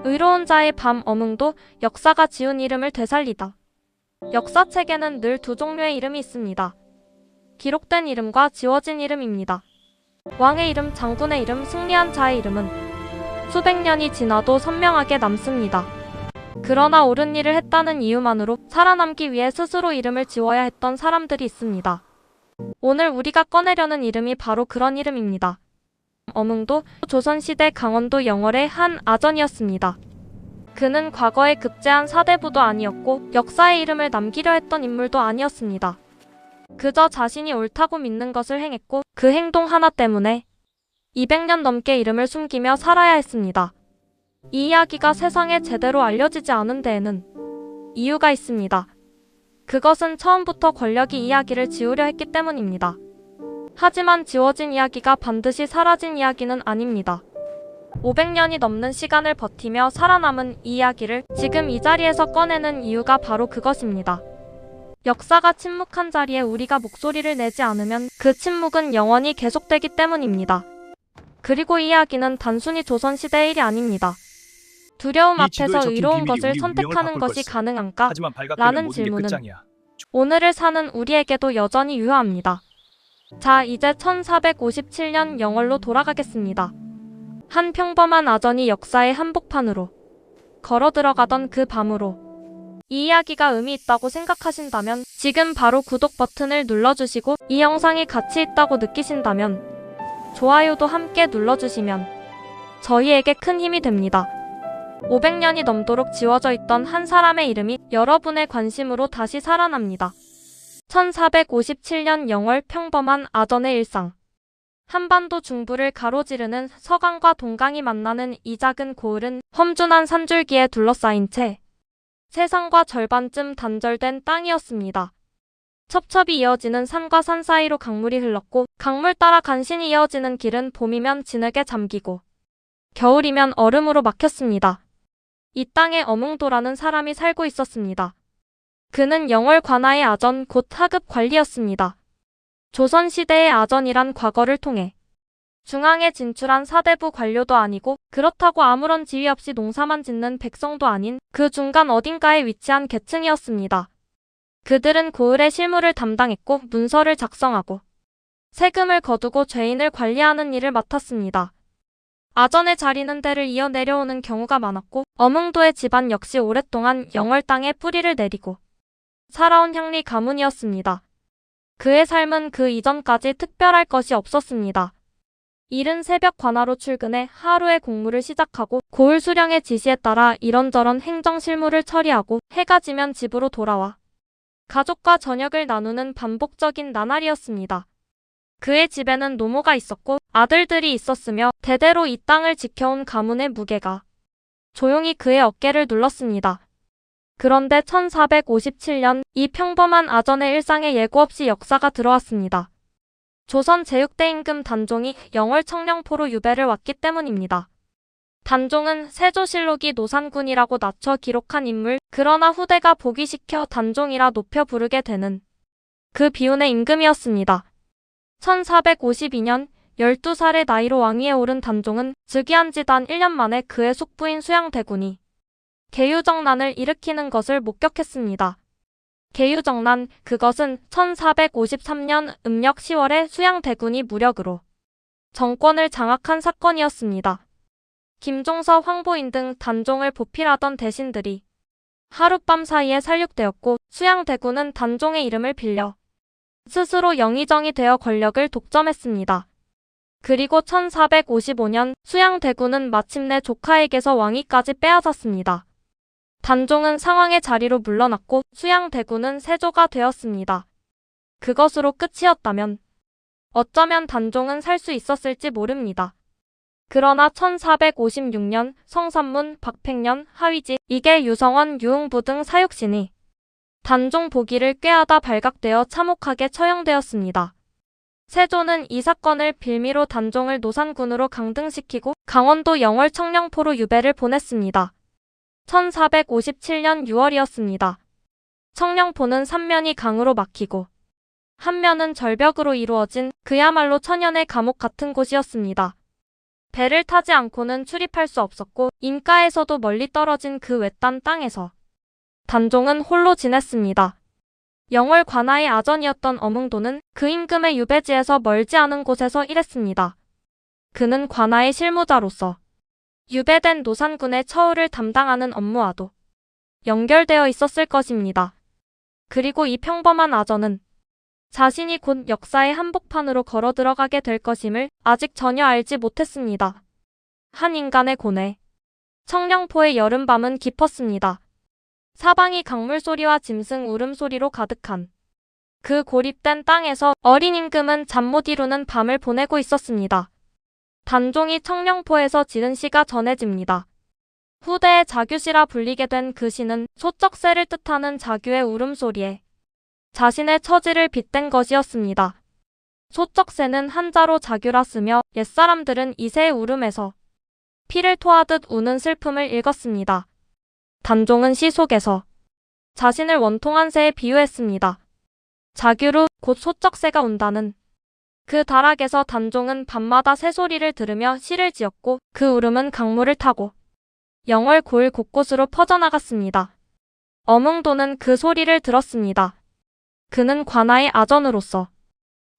의로운 자의 밤 어몽도 역사가 지운 이름을 되살리다. 역사책에는 늘 두 종류의 이름이 있습니다. 기록된 이름과 지워진 이름입니다. 왕의 이름, 장군의 이름, 승리한 자의 이름은 수백 년이 지나도 선명하게 남습니다. 그러나 옳은 일을 했다는 이유만으로 살아남기 위해 스스로 이름을 지워야 했던 사람들이 있습니다. 오늘 우리가 꺼내려는 이름이 바로 그런 이름입니다. 어몽도 조선시대 강원도 영월의 한 아전이었습니다. 그는 과거에 급제한 사대부도 아니었고 역사의 이름을 남기려 했던 인물도 아니었습니다. 그저 자신이 옳다고 믿는 것을 행했고 그 행동 하나 때문에 200년 넘게 이름을 숨기며 살아야 했습니다. 이 이야기가 세상에 제대로 알려지지 않은 데에는 이유가 있습니다. 그것은 처음부터 권력이 이야기를 지우려 했기 때문입니다. 하지만 지워진 이야기가 반드시 사라진 이야기는 아닙니다. 500년이 넘는 시간을 버티며 살아남은 이 이야기를 지금 이 자리에서 꺼내는 이유가 바로 그것입니다. 역사가 침묵한 자리에 우리가 목소리를 내지 않으면 그 침묵은 영원히 계속되기 때문입니다. 그리고 이 이야기는 단순히 조선시대의 일이 아닙니다. 두려움 앞에서 의로운 것을 선택하는 것이 가능한가? 라는 질문은 오늘을 사는 우리에게도 여전히 유효합니다. 자, 이제 1457년 영월로 돌아가겠습니다. 한 평범한 아전이 역사의 한복판으로 걸어 들어가던 그 밤으로 이 이야기가 의미 있다고 생각하신다면 지금 바로 구독 버튼을 눌러주시고 이 영상이 가치 있다고 느끼신다면 좋아요도 함께 눌러주시면 저희에게 큰 힘이 됩니다. 500년이 넘도록 지워져 있던 한 사람의 이름이 여러분의 관심으로 다시 살아납니다. 1457년 영월 평범한 아전의 일상. 한반도 중부를 가로지르는 서강과 동강이 만나는 이 작은 고을은 험준한 산줄기에 둘러싸인 채 세상과 절반쯤 단절된 땅이었습니다. 첩첩이 이어지는 산과 산 사이로 강물이 흘렀고 강물 따라 간신히 이어지는 길은 봄이면 진흙에 잠기고 겨울이면 얼음으로 막혔습니다. 이 땅에 어몽도라는 사람이 살고 있었습니다. 그는 영월 관아의 아전 곧 하급 관리였습니다. 조선시대의 아전이란 과거를 통해 중앙에 진출한 사대부 관료도 아니고 그렇다고 아무런 지위 없이 농사만 짓는 백성도 아닌 그 중간 어딘가에 위치한 계층이었습니다. 그들은 고을의 실무를 담당했고 문서를 작성하고 세금을 거두고 죄인을 관리하는 일을 맡았습니다. 아전의 자리는 대를 이어 내려오는 경우가 많았고 어몽도의 집안 역시 오랫동안 영월 땅에 뿌리를 내리고 살아온 향리 가문이었습니다. 그의 삶은 그 이전까지 특별할 것이 없었습니다. 이른 새벽 관아로 출근해 하루의 공무를 시작하고 고을 수령의 지시에 따라 이런저런 행정 실무를 처리하고 해가 지면 집으로 돌아와 가족과 저녁을 나누는 반복적인 나날이었습니다. 그의 집에는 노모가 있었고 아들들이 있었으며 대대로 이 땅을 지켜온 가문의 무게가 조용히 그의 어깨를 눌렀습니다. 그런데 1457년 이 평범한 아전의 일상에 예고 없이 역사가 들어왔습니다. 조선 제6대 임금 단종이 영월 청령포로 유배를 왔기 때문입니다. 단종은 세조실록이 노산군이라고 낮춰 기록한 인물, 그러나 후대가 복위시켜 단종이라 높여 부르게 되는 그 비운의 임금이었습니다. 1452년 12살의 나이로 왕위에 오른 단종은 즉위한 지 단 1년 만에 그의 숙부인 수양대군이 계유정난을 일으키는 것을 목격했습니다. 계유정난, 그것은 1453년 음력 10월에 수양대군이 무력으로 정권을 장악한 사건이었습니다. 김종서, 황보인 등 단종을 보필하던 대신들이 하룻밤 사이에 살육되었고 수양대군은 단종의 이름을 빌려 스스로 영의정이 되어 권력을 독점했습니다. 그리고 1455년 수양대군은 마침내 조카에게서 왕위까지 빼앗았습니다. 단종은 상왕의 자리로 물러났고 수양대군은 세조가 되었습니다. 그것으로 끝이었다면 어쩌면 단종은 살 수 있었을지 모릅니다. 그러나 1456년 성삼문, 박팽년, 하위지, 이계, 유성원, 유흥부 등 사육신이 단종 보기를 꾀하다 발각되어 참혹하게 처형되었습니다. 세조는 이 사건을 빌미로 단종을 노산군으로 강등시키고 강원도 영월 청령포로 유배를 보냈습니다. 1457년 6월이었습니다. 청령포는 3면이 강으로 막히고 한 면은 절벽으로 이루어진 그야말로 천연의 감옥 같은 곳이었습니다. 배를 타지 않고는 출입할 수 없었고 인가에서도 멀리 떨어진 그 외딴 땅에서 단종은 홀로 지냈습니다. 영월 관아의 아전이었던 어몽도는 그 임금의 유배지에서 멀지 않은 곳에서 일했습니다. 그는 관아의 실무자로서 유배된 노산군의 처우를 담당하는 업무와도 연결되어 있었을 것입니다. 그리고 이 평범한 아전은 자신이 곧 역사의 한복판으로 걸어 들어가게 될 것임을 아직 전혀 알지 못했습니다. 한 인간의 고뇌. 청령포의 여름밤은 깊었습니다. 사방이 강물 소리와 짐승 울음소리로 가득한 그 고립된 땅에서 어린 임금은 잠 못 이루는 밤을 보내고 있었습니다. 단종이 청령포에서 지른 시가 전해집니다. 후대에 자규시라 불리게 된 그 시는 소쩍새를 뜻하는 자규의 울음소리에 자신의 처지를 빗댄 것이었습니다. 소쩍새는 한자로 자규라 쓰며 옛사람들은 이 새의 울음에서 피를 토하듯 우는 슬픔을 읽었습니다. 단종은 시 속에서 자신을 원통한 새에 비유했습니다. 자규루 곧 소쩍새가 운다는 그 다락에서 단종은 밤마다 새소리를 들으며 시를 지었고 그 울음은 강물을 타고 영월 고을 곳곳으로 퍼져나갔습니다. 어몽도는 그 소리를 들었습니다. 그는 관아의 아전으로서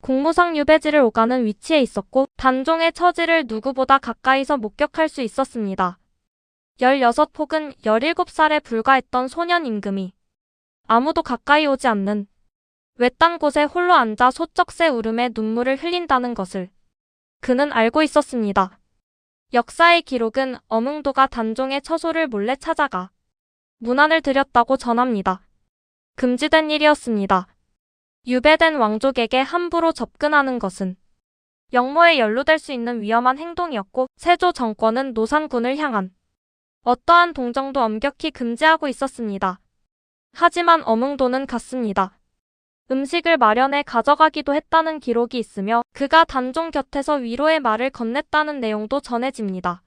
공무상 유배지를 오가는 위치에 있었고 단종의 처지를 누구보다 가까이서 목격할 수 있었습니다. 16 혹은 17살에 불과했던 소년 임금이 아무도 가까이 오지 않는 외딴 곳에 홀로 앉아 소쩍새 울음에 눈물을 흘린다는 것을 그는 알고 있었습니다. 역사의 기록은 어몽도가 단종의 처소를 몰래 찾아가 문안을 드렸다고 전합니다. 금지된 일이었습니다. 유배된 왕족에게 함부로 접근하는 것은 역모에 연루될 수 있는 위험한 행동이었고 세조 정권은 노산군을 향한 어떠한 동정도 엄격히 금지하고 있었습니다. 하지만 어몽도는 갔습니다. 음식을 마련해 가져가기도 했다는 기록이 있으며 그가 단종 곁에서 위로의 말을 건넸다는 내용도 전해집니다.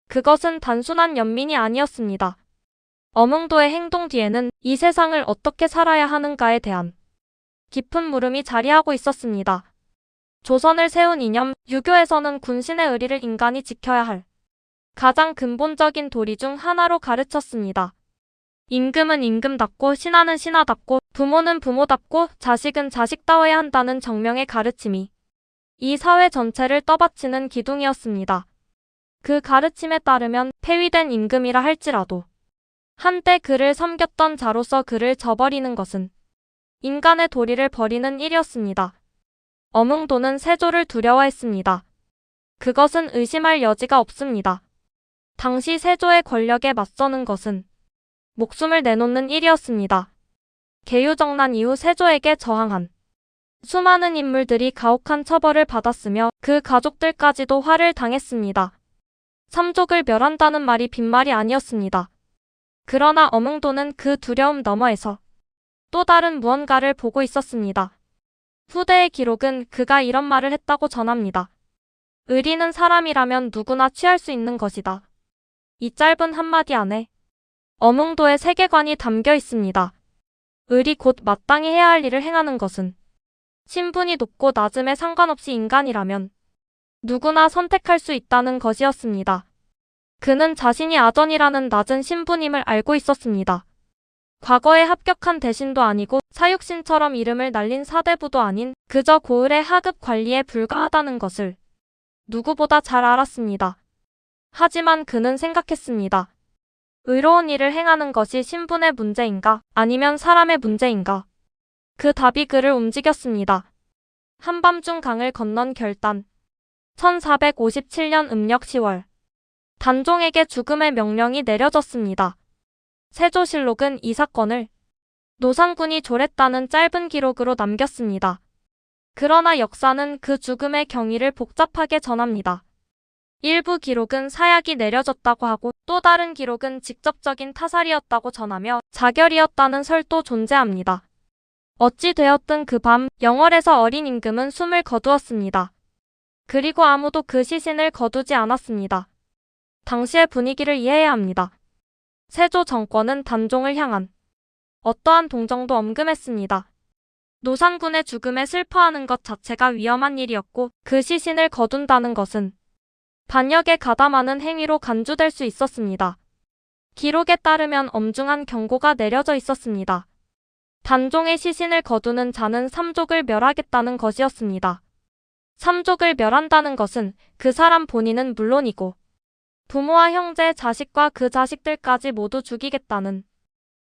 그것은 단순한 연민이 아니었습니다. 어몽도의 행동 뒤에는 이 세상을 어떻게 살아야 하는가에 대한 깊은 물음이 자리하고 있었습니다. 조선을 세운 이념, 유교에서는 군신의 의리를 인간이 지켜야 할 가장 근본적인 도리 중 하나로 가르쳤습니다. 임금은 임금답고 신하는 신하답고 부모는 부모답고 자식은 자식다워야 한다는 정명의 가르침이 이 사회 전체를 떠받치는 기둥이었습니다. 그 가르침에 따르면 폐위된 임금이라 할지라도 한때 그를 섬겼던 자로서 그를 저버리는 것은 인간의 도리를 버리는 일이었습니다. 어몽도는 세조를 두려워했습니다. 그것은 의심할 여지가 없습니다. 당시 세조의 권력에 맞서는 것은 목숨을 내놓는 일이었습니다. 계유정난 이후 세조에게 저항한 수많은 인물들이 가혹한 처벌을 받았으며 그 가족들까지도 화를 당했습니다. 삼족을 멸한다는 말이 빈말이 아니었습니다. 그러나 어몽도는 그 두려움 너머에서 또 다른 무언가를 보고 있었습니다. 후대의 기록은 그가 이런 말을 했다고 전합니다. 의리는 사람이라면 누구나 취할 수 있는 것이다. 이 짧은 한마디 안에 어몽도의 세계관이 담겨 있습니다. 의리 곧 마땅히 해야 할 일을 행하는 것은 신분이 높고 낮음에 상관없이 인간이라면 누구나 선택할 수 있다는 것이었습니다. 그는 자신이 아전이라는 낮은 신분임을 알고 있었습니다. 과거에 합격한 대신도 아니고 사육신처럼 이름을 날린 사대부도 아닌 그저 고을의 하급 관리에 불과하다는 것을 누구보다 잘 알았습니다. 하지만 그는 생각했습니다. 의로운 일을 행하는 것이 신분의 문제인가 아니면 사람의 문제인가? 그 답이 그를 움직였습니다. 한밤중 강을 건넌 결단 1457년 음력 10월 단종에게 죽음의 명령이 내려졌습니다. 세조실록은 이 사건을 노산군이 졸했다는 짧은 기록으로 남겼습니다. 그러나 역사는 그 죽음의 경위를 복잡하게 전합니다. 일부 기록은 사약이 내려졌다고 하고 또 다른 기록은 직접적인 타살이었다고 전하며 자결이었다는 설도 존재합니다. 어찌 되었든 그 밤 영월에서 어린 임금은 숨을 거두었습니다. 그리고 아무도 그 시신을 거두지 않았습니다. 당시의 분위기를 이해해야 합니다. 세조 정권은 단종을 향한 어떠한 동정도 엄금했습니다. 노산군의 죽음에 슬퍼하는 것 자체가 위험한 일이었고 그 시신을 거둔다는 것은 반역에 가담하는 행위로 간주될 수 있었습니다. 기록에 따르면 엄중한 경고가 내려져 있었습니다. 단종의 시신을 거두는 자는 삼족을 멸하겠다는 것이었습니다. 삼족을 멸한다는 것은 그 사람 본인은 물론이고 부모와 형제, 자식과 그 자식들까지 모두 죽이겠다는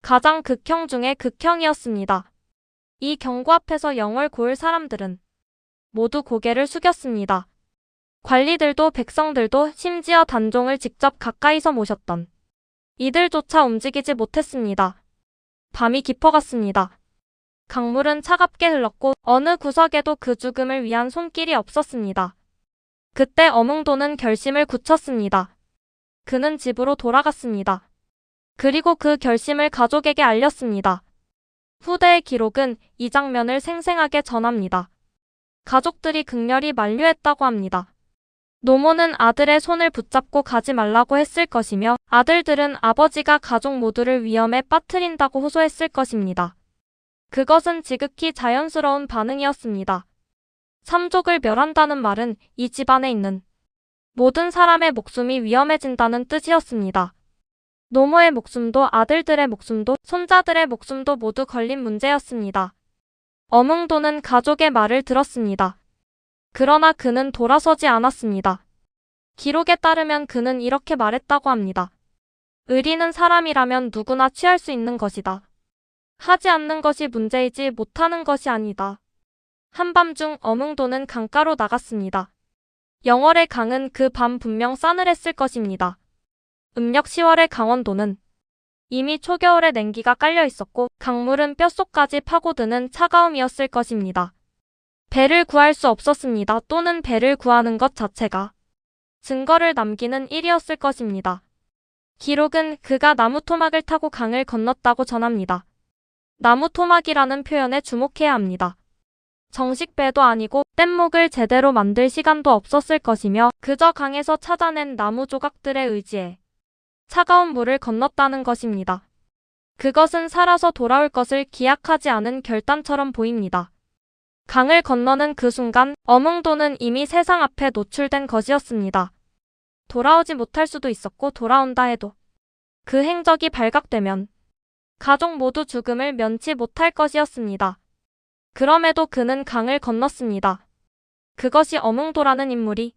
가장 극형 중의 극형이었습니다. 이 경고 앞에서 영월 고을 사람들은 모두 고개를 숙였습니다. 관리들도 백성들도 심지어 단종을 직접 가까이서 모셨던 이들조차 움직이지 못했습니다. 밤이 깊어갔습니다. 강물은 차갑게 흘렀고 어느 구석에도 그 죽음을 위한 손길이 없었습니다. 그때 어몽도는 결심을 굳혔습니다. 그는 집으로 돌아갔습니다. 그리고 그 결심을 가족에게 알렸습니다. 후대의 기록은 이 장면을 생생하게 전합니다. 가족들이 극렬히 만류했다고 합니다. 노모는 아들의 손을 붙잡고 가지 말라고 했을 것이며 아들들은 아버지가 가족 모두를 위험에 빠뜨린다고 호소했을 것입니다. 그것은 지극히 자연스러운 반응이었습니다. 삼족을 멸한다는 말은 이 집안에 있는 모든 사람의 목숨이 위험해진다는 뜻이었습니다. 노모의 목숨도 아들들의 목숨도 손자들의 목숨도 모두 걸린 문제였습니다. 어몽도는 가족의 말을 들었습니다. 그러나 그는 돌아서지 않았습니다. 기록에 따르면 그는 이렇게 말했다고 합니다. 의리는 사람이라면 누구나 취할 수 있는 것이다. 하지 않는 것이 문제이지 못하는 것이 아니다. 한밤중 어몽도는 강가로 나갔습니다. 영월의 강은 그 밤 분명 싸늘했을 것입니다. 음력 10월의 강원도는 이미 초겨울의 냉기가 깔려 있었고 강물은 뼛속까지 파고드는 차가움이었을 것입니다. 배를 구할 수 없었습니다. 또는 배를 구하는 것 자체가 증거를 남기는 일이었을 것입니다. 기록은 그가 나무 토막을 타고 강을 건넜다고 전합니다. 나무 토막이라는 표현에 주목해야 합니다. 정식 배도 아니고 뗏목을 제대로 만들 시간도 없었을 것이며 그저 강에서 찾아낸 나무 조각들에 의지해 차가운 물을 건넜다는 것입니다. 그것은 살아서 돌아올 것을 기약하지 않은 결단처럼 보입니다. 강을 건너는 그 순간 어몽도는 이미 세상 앞에 노출된 것이었습니다. 돌아오지 못할 수도 있었고 돌아온다 해도 그 행적이 발각되면 가족 모두 죽음을 면치 못할 것이었습니다. 그럼에도 그는 강을 건넜습니다. 그것이 어몽도라는 인물이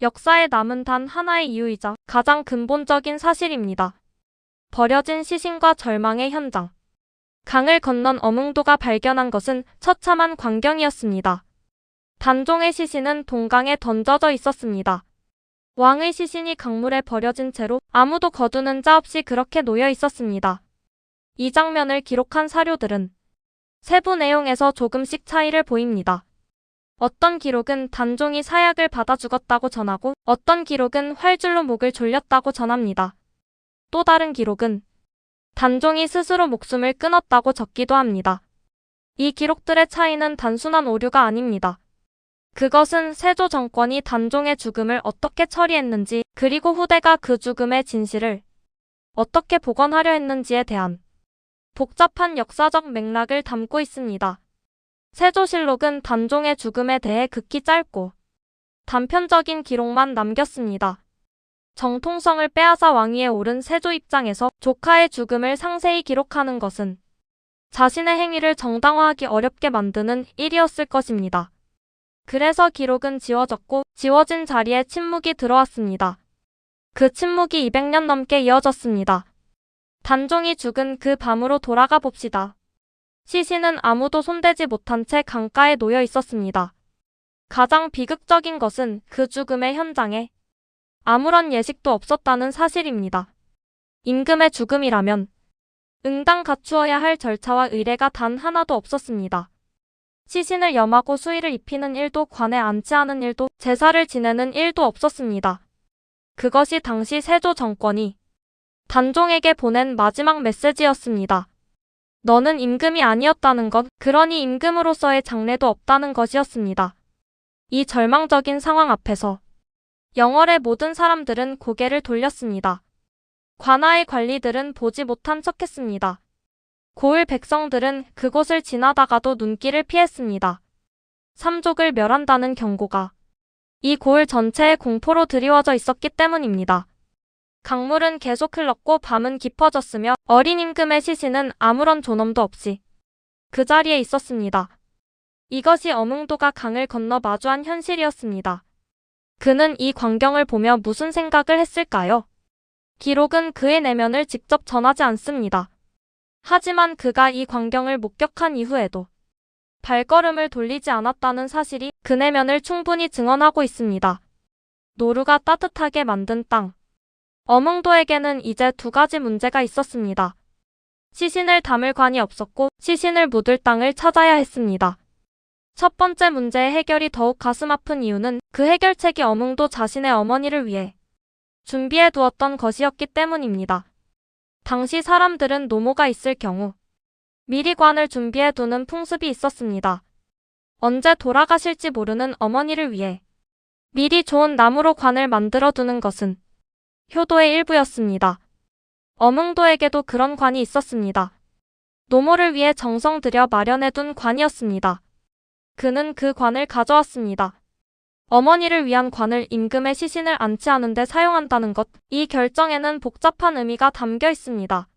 역사에 남은 단 하나의 이유이자 가장 근본적인 사실입니다. 버려진 시신과 절망의 현장. 강을 건넌 어몽도가 발견한 것은 처참한 광경이었습니다. 단종의 시신은 동강에 던져져 있었습니다. 왕의 시신이 강물에 버려진 채로 아무도 거두는 자 없이 그렇게 놓여 있었습니다. 이 장면을 기록한 사료들은 세부 내용에서 조금씩 차이를 보입니다. 어떤 기록은 단종이 사약을 받아 죽었다고 전하고 어떤 기록은 활줄로 목을 졸렸다고 전합니다. 또 다른 기록은 단종이 스스로 목숨을 끊었다고 적기도 합니다. 이 기록들의 차이는 단순한 오류가 아닙니다. 그것은 세조 정권이 단종의 죽음을 어떻게 처리했는지 그리고 후대가 그 죽음의 진실을 어떻게 복원하려 했는지에 대한 복잡한 역사적 맥락을 담고 있습니다. 세조실록은 단종의 죽음에 대해 극히 짧고 단편적인 기록만 남겼습니다. 정통성을 빼앗아 왕위에 오른 세조 입장에서 조카의 죽음을 상세히 기록하는 것은 자신의 행위를 정당화하기 어렵게 만드는 일이었을 것입니다. 그래서 기록은 지워졌고 지워진 자리에 침묵이 들어왔습니다. 그 침묵이 200년 넘게 이어졌습니다. 단종이 죽은 그 밤으로 돌아가 봅시다. 시신은 아무도 손대지 못한 채 강가에 놓여 있었습니다. 가장 비극적인 것은 그 죽음의 현장에 아무런 예식도 없었다는 사실입니다. 임금의 죽음이라면 응당 갖추어야 할 절차와 의례가 단 하나도 없었습니다. 시신을 염하고 수의를 입히는 일도 관에 앉지 않은 일도 제사를 지내는 일도 없었습니다. 그것이 당시 세조 정권이 단종에게 보낸 마지막 메시지였습니다. 너는 임금이 아니었다는 것, 그러니 임금으로서의 장래도 없다는 것이었습니다. 이 절망적인 상황 앞에서 영월의 모든 사람들은 고개를 돌렸습니다. 관아의 관리들은 보지 못한 척했습니다. 고을 백성들은 그곳을 지나다가도 눈길을 피했습니다. 삼족을 멸한다는 경고가 이 고을 전체에 공포로 드리워져 있었기 때문입니다. 강물은 계속 흘렀고 밤은 깊어졌으며 어린 임금의 시신은 아무런 존엄도 없이 그 자리에 있었습니다. 이것이 어몽도가 강을 건너 마주한 현실이었습니다. 그는 이 광경을 보며 무슨 생각을 했을까요? 기록은 그의 내면을 직접 전하지 않습니다. 하지만 그가 이 광경을 목격한 이후에도 발걸음을 돌리지 않았다는 사실이 그 내면을 충분히 증언하고 있습니다. 노루가 따뜻하게 만든 땅. 어몽도에게는 이제 두 가지 문제가 있었습니다. 시신을 담을 관이 없었고 시신을 묻을 땅을 찾아야 했습니다. 첫 번째 문제의 해결이 더욱 가슴 아픈 이유는 그 해결책이 어몽도 자신의 어머니를 위해 준비해 두었던 것이었기 때문입니다. 당시 사람들은 노모가 있을 경우 미리 관을 준비해 두는 풍습이 있었습니다. 언제 돌아가실지 모르는 어머니를 위해 미리 좋은 나무로 관을 만들어 두는 것은 효도의 일부였습니다. 어몽도에게도 그런 관이 있었습니다. 노모를 위해 정성 들여 마련해 둔 관이었습니다. 그는 그 관을 가져왔습니다. 어머니를 위한 관을 임금의 시신을 안치하는 데 사용한다는 것, 이 결정에는 복잡한 의미가 담겨 있습니다.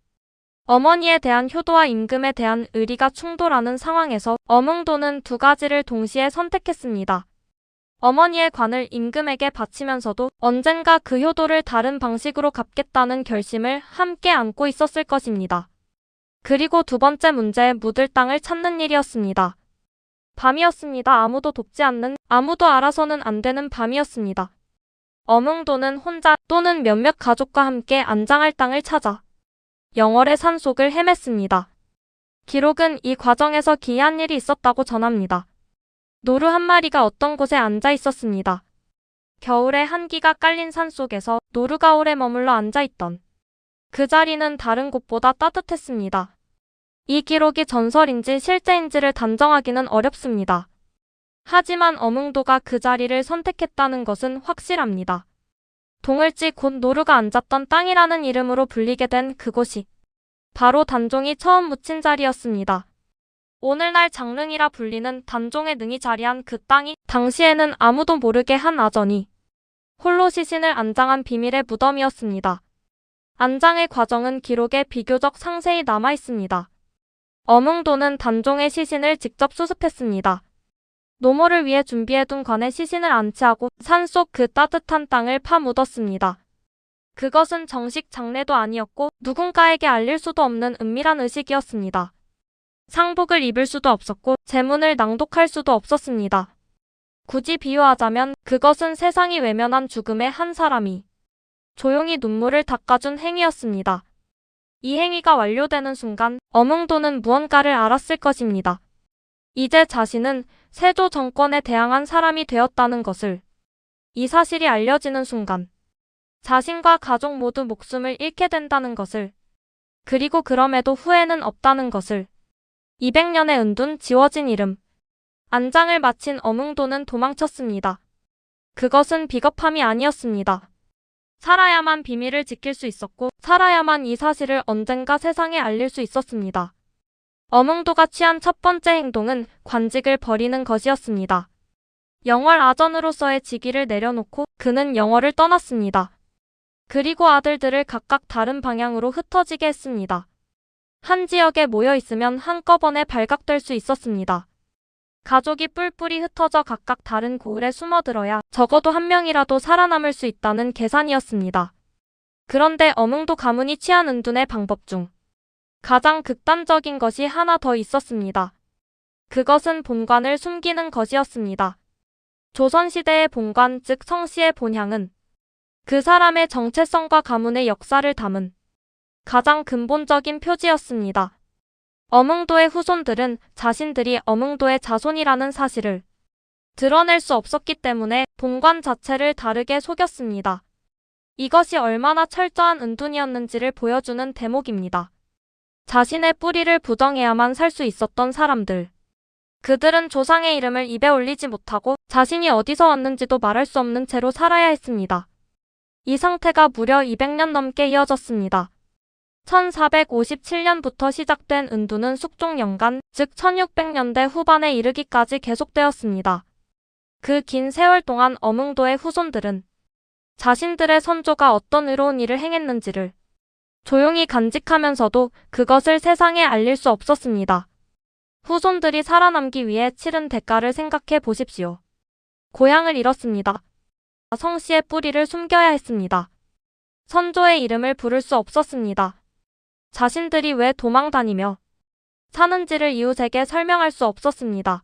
어머니에 대한 효도와 임금에 대한 의리가 충돌하는 상황에서 어몽도는 두 가지를 동시에 선택했습니다. 어머니의 관을 임금에게 바치면서도 언젠가 그 효도를 다른 방식으로 갚겠다는 결심을 함께 안고 있었을 것입니다. 그리고 두 번째 문제, 묻을 땅을 찾는 일이었습니다. 밤이었습니다. 아무도 돕지 않는, 아무도 알아서는 안 되는 밤이었습니다. 어몽도는 혼자 또는 몇몇 가족과 함께 안장할 땅을 찾아 영월의 산속을 헤맸습니다. 기록은 이 과정에서 기이한 일이 있었다고 전합니다. 노루 한 마리가 어떤 곳에 앉아 있었습니다. 겨울에 한기가 깔린 산속에서 노루가 오래 머물러 앉아있던 그 자리는 다른 곳보다 따뜻했습니다. 이 기록이 전설인지 실제인지를 단정하기는 어렵습니다. 하지만 어몽도가 그 자리를 선택했다는 것은 확실합니다. 동을지 곧 노루가 앉았던 땅이라는 이름으로 불리게 된 그곳이 바로 단종이 처음 묻힌 자리였습니다. 오늘날 장릉이라 불리는 단종의 능이 자리한 그 땅이 당시에는 아무도 모르게 한 아전이 홀로 시신을 안장한 비밀의 무덤이었습니다. 안장의 과정은 기록에 비교적 상세히 남아 있습니다. 어몽도는 단종의 시신을 직접 수습했습니다. 노모를 위해 준비해둔 관에 시신을 안치하고 산속 그 따뜻한 땅을 파묻었습니다. 그것은 정식 장례도 아니었고 누군가에게 알릴 수도 없는 은밀한 의식이었습니다. 상복을 입을 수도 없었고 제문을 낭독할 수도 없었습니다. 굳이 비유하자면 그것은 세상이 외면한 죽음의 한 사람이 조용히 눈물을 닦아준 행위였습니다. 이 행위가 완료되는 순간 어몽도는 무언가를 알았을 것입니다. 이제 자신은 세조 정권에 대항한 사람이 되었다는 것을. 이 사실이 알려지는 순간 자신과 가족 모두 목숨을 잃게 된다는 것을. 그리고 그럼에도 후회는 없다는 것을. 200년의 은둔 지워진 이름. 안장을 마친 어몽도는 도망쳤습니다. 그것은 비겁함이 아니었습니다. 살아야만 비밀을 지킬 수 있었고 살아야만 이 사실을 언젠가 세상에 알릴 수 있었습니다. 어몽도가 취한 첫 번째 행동은 관직을 버리는 것이었습니다. 영월 아전으로서의 직위를 내려놓고 그는 영월을 떠났습니다. 그리고 아들들을 각각 다른 방향으로 흩어지게 했습니다. 한 지역에 모여 있으면 한꺼번에 발각될 수 있었습니다. 가족이 뿔뿔이 흩어져 각각 다른 고을에 숨어들어야 적어도 한 명이라도 살아남을 수 있다는 계산이었습니다. 그런데 어몽도 가문이 취한 은둔의 방법 중 가장 극단적인 것이 하나 더 있었습니다. 그것은 본관을 숨기는 것이었습니다. 조선시대의 본관, 즉 성씨의 본향은 그 사람의 정체성과 가문의 역사를 담은 가장 근본적인 표지였습니다. 어몽도의 후손들은 자신들이 어몽도의 자손이라는 사실을 드러낼 수 없었기 때문에 본관 자체를 다르게 속였습니다. 이것이 얼마나 철저한 은둔이었는지를 보여주는 대목입니다. 자신의 뿌리를 부정해야만 살 수 있었던 사람들. 그들은 조상의 이름을 입에 올리지 못하고 자신이 어디서 왔는지도 말할 수 없는 채로 살아야 했습니다. 이 상태가 무려 200년 넘게 이어졌습니다. 1457년부터 시작된 은둔은 숙종연간, 즉 1600년대 후반에 이르기까지 계속되었습니다. 그 긴 세월 동안 어몽도의 후손들은 자신들의 선조가 어떤 의로운 일을 행했는지를 조용히 간직하면서도 그것을 세상에 알릴 수 없었습니다. 후손들이 살아남기 위해 치른 대가를 생각해 보십시오. 고향을 잃었습니다. 성씨의 뿌리를 숨겨야 했습니다. 선조의 이름을 부를 수 없었습니다. 자신들이 왜 도망 다니며 사는지를 이웃에게 설명할 수 없었습니다.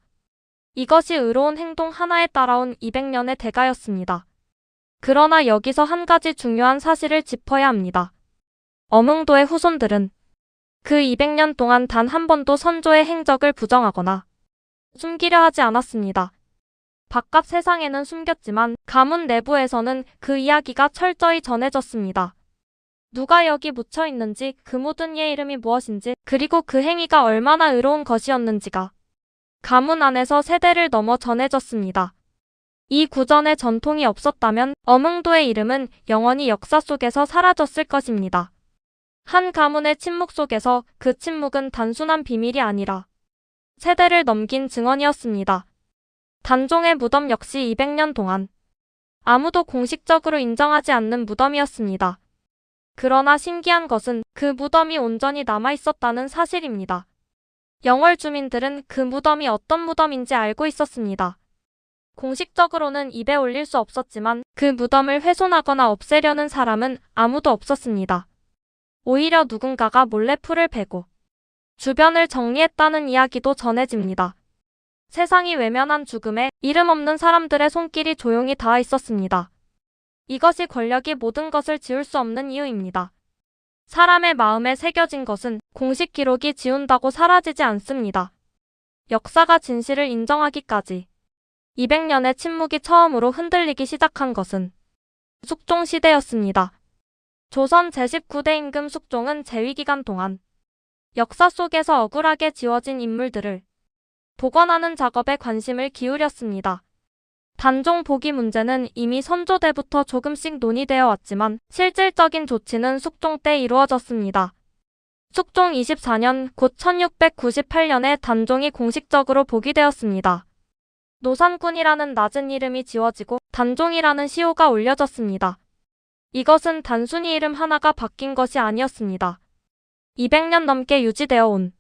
이것이 의로운 행동 하나에 따라온 200년의 대가였습니다. 그러나 여기서 한 가지 중요한 사실을 짚어야 합니다. 어몽도의 후손들은 그 200년 동안 단 한 번도 선조의 행적을 부정하거나 숨기려 하지 않았습니다. 바깥 세상에는 숨겼지만 가문 내부에서는 그 이야기가 철저히 전해졌습니다. 누가 여기 묻혀 있는지, 그 묻은 이의 이름이 무엇인지, 그리고 그 행위가 얼마나 의로운 것이었는지가 가문 안에서 세대를 넘어 전해졌습니다. 이 구전의 전통이 없었다면 어몽도의 이름은 영원히 역사 속에서 사라졌을 것입니다. 한 가문의 침묵 속에서 그 침묵은 단순한 비밀이 아니라 세대를 넘긴 증언이었습니다. 단종의 무덤 역시 200년 동안 아무도 공식적으로 인정하지 않는 무덤이었습니다. 그러나 신기한 것은 그 무덤이 온전히 남아있었다는 사실입니다. 영월 주민들은 그 무덤이 어떤 무덤인지 알고 있었습니다. 공식적으로는 입에 올릴 수 없었지만 그 무덤을 훼손하거나 없애려는 사람은 아무도 없었습니다. 오히려 누군가가 몰래 풀을 베고 주변을 정리했다는 이야기도 전해집니다. 세상이 외면한 죽음에 이름 없는 사람들의 손길이 조용히 닿아 있었습니다. 이것이 권력이 모든 것을 지울 수 없는 이유입니다. 사람의 마음에 새겨진 것은 공식 기록이 지운다고 사라지지 않습니다. 역사가 진실을 인정하기까지 200년의 침묵이 처음으로 흔들리기 시작한 것은 숙종 시대였습니다. 조선 제19대 임금 숙종은 재위기간 동안 역사 속에서 억울하게 지워진 인물들을 복원하는 작업에 관심을 기울였습니다. 단종 복위 문제는 이미 선조 때부터 조금씩 논의되어 왔지만 실질적인 조치는 숙종 때 이루어졌습니다. 숙종 24년 곧 1698년에 단종이 공식적으로 복위되었습니다. 노산군이라는 낮은 이름이 지워지고 단종이라는 시호가 올려졌습니다. 이것은 단순히 이름 하나가 바뀐 것이 아니었습니다. 200년 넘게 유지되어 온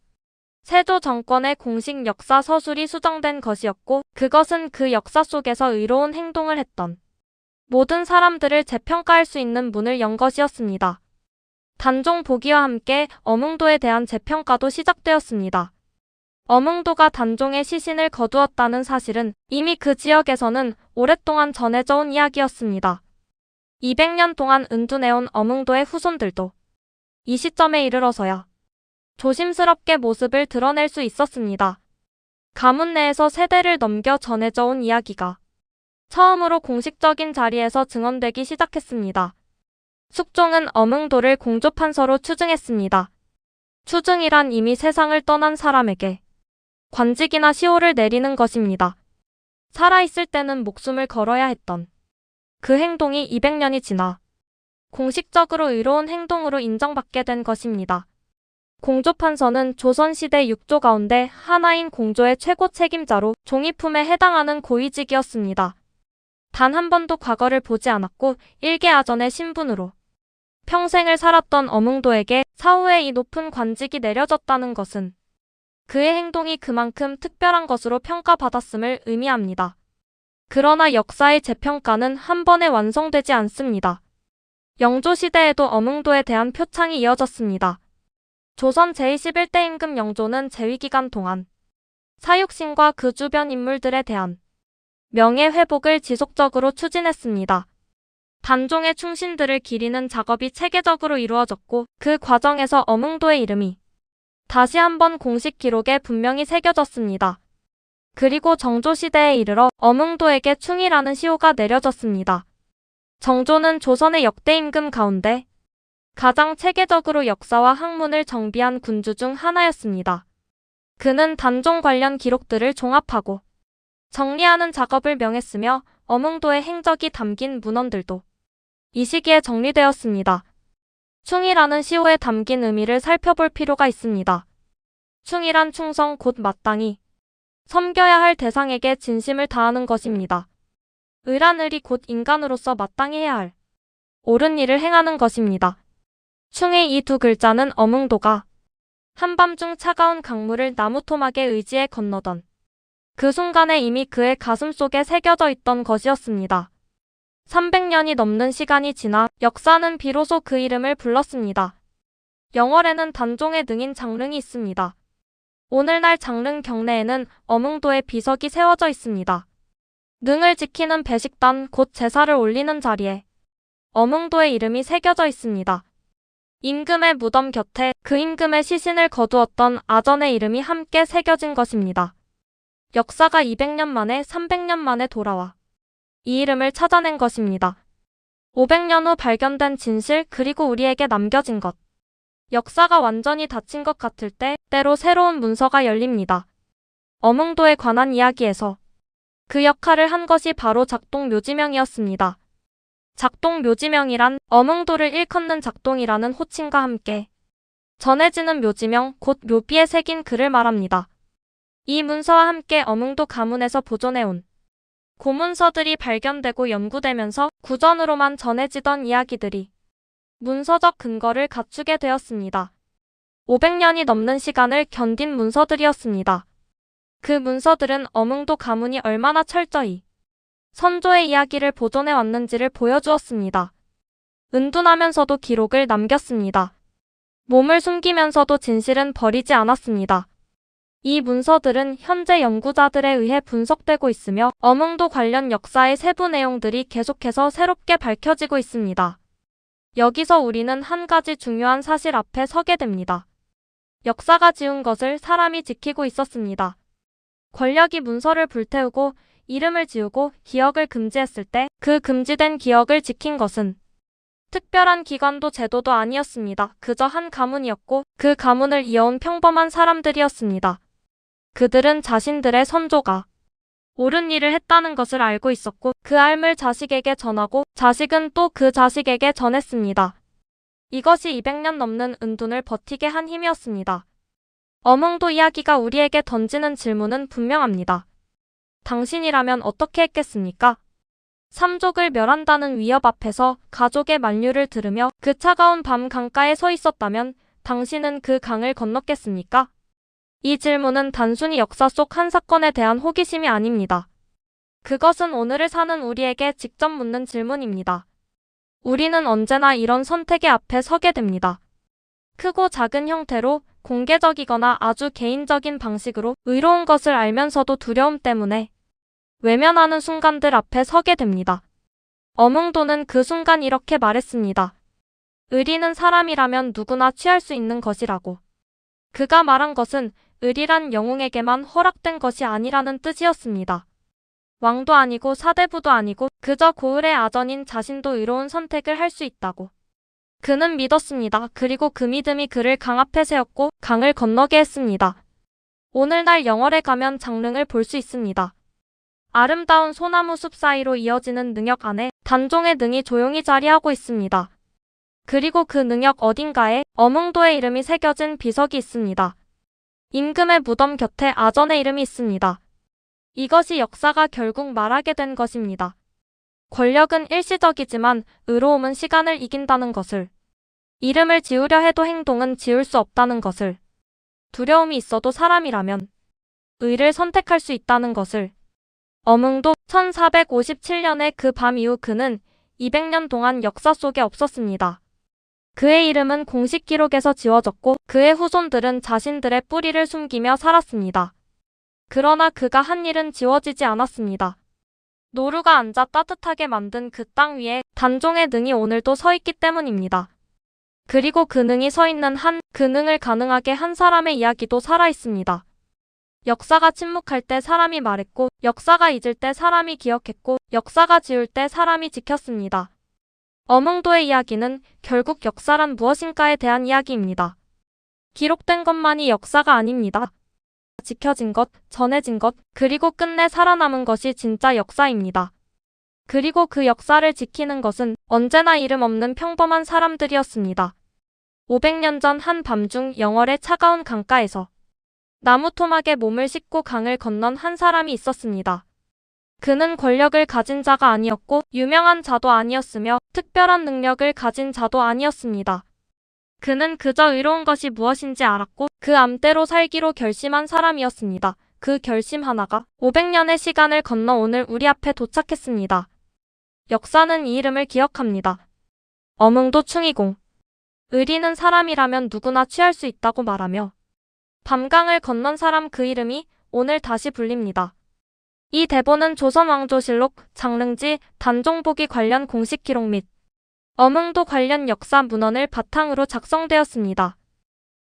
세조 정권의 공식 역사 서술이 수정된 것이었고 그것은 그 역사 속에서 의로운 행동을 했던 모든 사람들을 재평가할 수 있는 문을 연 것이었습니다. 단종 복위와 함께 어몽도에 대한 재평가도 시작되었습니다. 어몽도가 단종의 시신을 거두었다는 사실은 이미 그 지역에서는 오랫동안 전해져 온 이야기였습니다. 200년 동안 은둔해온 어몽도의 후손들도 이 시점에 이르러서야 조심스럽게 모습을 드러낼 수 있었습니다. 가문 내에서 세대를 넘겨 전해져 온 이야기가 처음으로 공식적인 자리에서 증언되기 시작했습니다. 숙종은 어몽도를 공조판서로 추증했습니다. 추증이란 이미 세상을 떠난 사람에게 관직이나 시호를 내리는 것입니다. 살아있을 때는 목숨을 걸어야 했던 그 행동이 200년이 지나 공식적으로 의로운 행동으로 인정받게 된 것입니다. 공조판서는 조선시대 6조 가운데 하나인 공조의 최고 책임자로 종이품에 해당하는 고위직이었습니다. 단 한 번도 과거를 보지 않았고 일개아전의 신분으로 평생을 살았던 어몽도에게 사후에 이 높은 관직이 내려졌다는 것은 그의 행동이 그만큼 특별한 것으로 평가받았음을 의미합니다. 그러나 역사의 재평가는 한 번에 완성되지 않습니다. 영조시대에도 어몽도에 대한 표창이 이어졌습니다. 조선 제21대 임금 영조는 재위기간 동안 사육신과 그 주변 인물들에 대한 명예회복을 지속적으로 추진했습니다. 단종의 충신들을 기리는 작업이 체계적으로 이루어졌고 그 과정에서 어몽도의 이름이 다시 한번 공식 기록에 분명히 새겨졌습니다. 그리고 정조시대에 이르러 어몽도에게 충이라는 시호가 내려졌습니다. 정조는 조선의 역대 임금 가운데 가장 체계적으로 역사와 학문을 정비한 군주 중 하나였습니다. 그는 단종 관련 기록들을 종합하고 정리하는 작업을 명했으며 어몽도의 행적이 담긴 문헌들도 이 시기에 정리되었습니다. 충이라는 시호에 담긴 의미를 살펴볼 필요가 있습니다. 충이란 충성 곧 마땅히, 섬겨야 할 대상에게 진심을 다하는 것입니다. 의란 의리 곧 인간으로서 마땅히 해야 할 옳은 일을 행하는 것입니다. 충의 이 두 글자는 어몽도가 한밤중 차가운 강물을 나무 토막에 의지해 건너던 그 순간에 이미 그의 가슴 속에 새겨져 있던 것이었습니다. 300년이 넘는 시간이 지나 역사는 비로소 그 이름을 불렀습니다. 영월에는 단종의 능인 장릉이 있습니다. 오늘날 장릉 경내에는 어몽도의 비석이 세워져 있습니다. 능을 지키는 배식단 곧 제사를 올리는 자리에 어몽도의 이름이 새겨져 있습니다. 임금의 무덤 곁에 그 임금의 시신을 거두었던 아전의 이름이 함께 새겨진 것입니다. 역사가 200년 만에 300년 만에 돌아와 이 이름을 찾아낸 것입니다. 500년 후 발견된 진실 그리고 우리에게 남겨진 것. 역사가 완전히 닫힌 것 같을 때 때로 새로운 문서가 열립니다. 어몽도에 관한 이야기에서 그 역할을 한 것이 바로 작동 묘지명이었습니다. 작동 묘지명이란 어몽도를 일컫는 작동이라는 호칭과 함께 전해지는 묘지명 곧 묘비에 새긴 글을 말합니다. 이 문서와 함께 어몽도 가문에서 보존해온 고문서들이 발견되고 연구되면서 구전으로만 전해지던 이야기들이 문서적 근거를 갖추게 되었습니다. 500년이 넘는 시간을 견딘 문서들이었습니다. 그 문서들은 어몽도 가문이 얼마나 철저히 선조의 이야기를 보존해 왔는지를 보여주었습니다. 은둔하면서도 기록을 남겼습니다. 몸을 숨기면서도 진실은 버리지 않았습니다. 이 문서들은 현재 연구자들에 의해 분석되고 있으며 어몽도 관련 역사의 세부 내용들이 계속해서 새롭게 밝혀지고 있습니다. 여기서 우리는 한 가지 중요한 사실 앞에 서게 됩니다. 역사가 지운 것을 사람이 지키고 있었습니다. 권력이 문서를 불태우고 이름을 지우고 기억을 금지했을 때 그 금지된 기억을 지킨 것은 특별한 기관도 제도도 아니었습니다. 그저 한 가문이었고 그 가문을 이어온 평범한 사람들이었습니다. 그들은 자신들의 선조가 옳은 일을 했다는 것을 알고 있었고 그 알을 자식에게 전하고 자식은 또 그 자식에게 전했습니다. 이것이 200년 넘는 은둔을 버티게 한 힘이었습니다. 어몽도 이야기가 우리에게 던지는 질문은 분명합니다. 당신이라면 어떻게 했겠습니까? 삼족을 멸한다는 위협 앞에서 가족의 만류를 들으며 그 차가운 밤 강가에 서 있었다면 당신은 그 강을 건넜겠습니까? 이 질문은 단순히 역사 속 한 사건에 대한 호기심이 아닙니다. 그것은 오늘을 사는 우리에게 직접 묻는 질문입니다. 우리는 언제나 이런 선택의 앞에 서게 됩니다. 크고 작은 형태로 공개적이거나 아주 개인적인 방식으로 의로운 것을 알면서도 두려움 때문에 외면하는 순간들 앞에 서게 됩니다. 어몽도는 그 순간 이렇게 말했습니다. 의리는 사람이라면 누구나 취할 수 있는 것이라고. 그가 말한 것은 의리란 영웅에게만 허락된 것이 아니라는 뜻이었습니다. 왕도 아니고 사대부도 아니고 그저 고을의 아전인 자신도 의로운 선택을 할 수 있다고. 그는 믿었습니다. 그리고 그 믿음이 그를 강 앞에 세웠고 강을 건너게 했습니다. 오늘날 영월에 가면 장릉을 볼 수 있습니다. 아름다운 소나무 숲 사이로 이어지는 능역 안에 단종의 능이 조용히 자리하고 있습니다. 그리고 그 능역 어딘가에 어몽도의 이름이 새겨진 비석이 있습니다. 임금의 무덤 곁에 아전의 이름이 있습니다. 이것이 역사가 결국 말하게 된 것입니다. 권력은 일시적이지만 의로움은 시간을 이긴다는 것을, 이름을 지우려 해도 행동은 지울 수 없다는 것을, 두려움이 있어도 사람이라면 의를 선택할 수 있다는 것을. 어몽도 1457년의 그 밤 이후 그는 200년 동안 역사 속에 없었습니다. 그의 이름은 공식 기록에서 지워졌고 그의 후손들은 자신들의 뿌리를 숨기며 살았습니다. 그러나 그가 한 일은 지워지지 않았습니다. 노루가 앉아 따뜻하게 만든 그 땅 위에 단종의 능이 오늘도 서 있기 때문입니다. 그리고 그 능이 서 있는 그 능을 가능하게 한 사람의 이야기도 살아있습니다. 역사가 침묵할 때 사람이 말했고 역사가 잊을 때 사람이 기억했고 역사가 지울 때 사람이 지켰습니다. 어몽도의 이야기는 결국 역사란 무엇인가에 대한 이야기입니다. 기록된 것만이 역사가 아닙니다. 지켜진 것, 전해진 것, 그리고 끝내 살아남은 것이 진짜 역사입니다. 그리고 그 역사를 지키는 것은 언제나 이름 없는 평범한 사람들이었습니다. 500년 전 한 밤중 영월의 차가운 강가에서 나무 토막에 몸을 싣고 강을 건넌 한 사람이 있었습니다. 그는 권력을 가진 자가 아니었고 유명한 자도 아니었으며 특별한 능력을 가진 자도 아니었습니다. 그는 그저 의로운 것이 무엇인지 알았고 그 암대로 살기로 결심한 사람이었습니다. 그 결심 하나가 500년의 시간을 건너 오늘 우리 앞에 도착했습니다. 역사는 이 이름을 기억합니다. 어몽도 충이공. 의리는 사람이라면 누구나 취할 수 있다고 말하며 밤강을 건넌 사람 그 이름이 오늘 다시 불립니다. 이 대본은 조선왕조실록, 장릉지, 단종보기 관련 공식 기록 및 어몽도 관련 역사 문헌을 바탕으로 작성되었습니다.